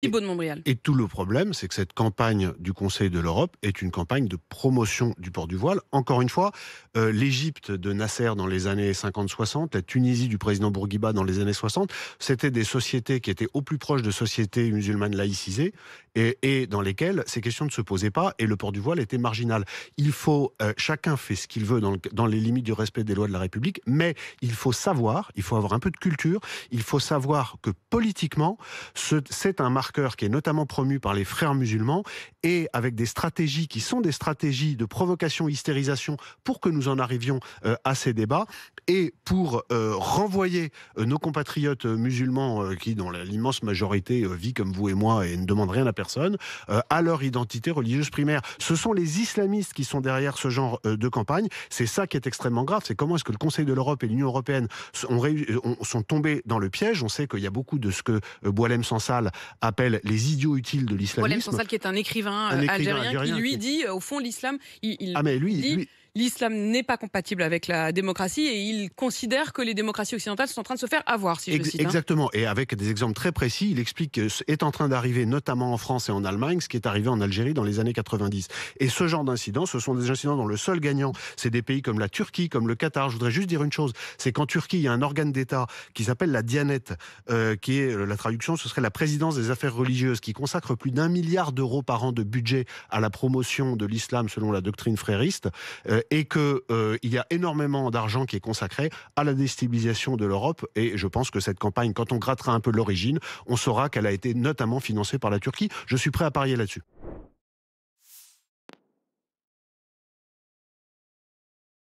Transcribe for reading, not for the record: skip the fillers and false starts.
Thibaut de Montbrial. Et tout le problème, c'est que cette campagne du Conseil de l'Europe est une campagne de promotion du port du voile. Encore une fois, l'Égypte de Nasser dans les années 50-60, la Tunisie du président Bourguiba dans les années 60, c'était des sociétés qui étaient au plus proches de sociétés musulmanes laïcisées et dans lesquelles ces questions ne se posaient pas et le port du voile était marginal. Il faut, chacun fait ce qu'il veut dans les limites du respect des lois de la République, mais il faut savoir, il faut avoir un peu de culture, il faut savoir que politiquement, c'est un marqueur qui est notamment promu par les frères musulmans et avec des stratégies qui sont des stratégies de provocation, hystérisation pour que nous en arrivions à ces débats et pour renvoyer nos compatriotes musulmans qui, dans l'immense majorité, vit comme vous et moi et ne demande rien à personne, à leur identité religieuse primaire. Ce sont les islamistes qui sont derrière ce genre de campagne. C'est ça qui est extrêmement grave. C'est comment est-ce que le Conseil de l'Europe et l'Union européenne sont tombés dans le piège. On sait qu'il y a beaucoup de ce que Boualem Sansal appelle les idiots utiles de l'islamisme. Boualem Sansal, qui est un écrivain, algérien, qui lui dit, au fond, l'islam, l'islam n'est pas compatible avec la démocratie et il considère que les démocraties occidentales sont en train de se faire avoir, si je le cite. Exactement, et avec des exemples très précis, il explique que est en train d'arriver, notamment en France et en Allemagne, ce qui est arrivé en Algérie dans les années 90. Et ce genre d'incidents, ce sont des incidents dont le seul gagnant, c'est des pays comme la Turquie, comme le Qatar. Je voudrais juste dire une chose, c'est qu'en Turquie, il y a un organe d'État qui s'appelle la Diyanet, qui est, la traduction, ce serait la présidence des affaires religieuses, qui consacre plus d'1 milliard d'euros par an de budget à la promotion de l'islam selon la doctrine frériste, et qu'il y a énormément d'argent qui est consacré à la déstabilisation de l'Europe. Et je pense que cette campagne, quand on grattera un peu l'origine, on saura qu'elle a été notamment financée par la Turquie. Je suis prêt à parier là-dessus.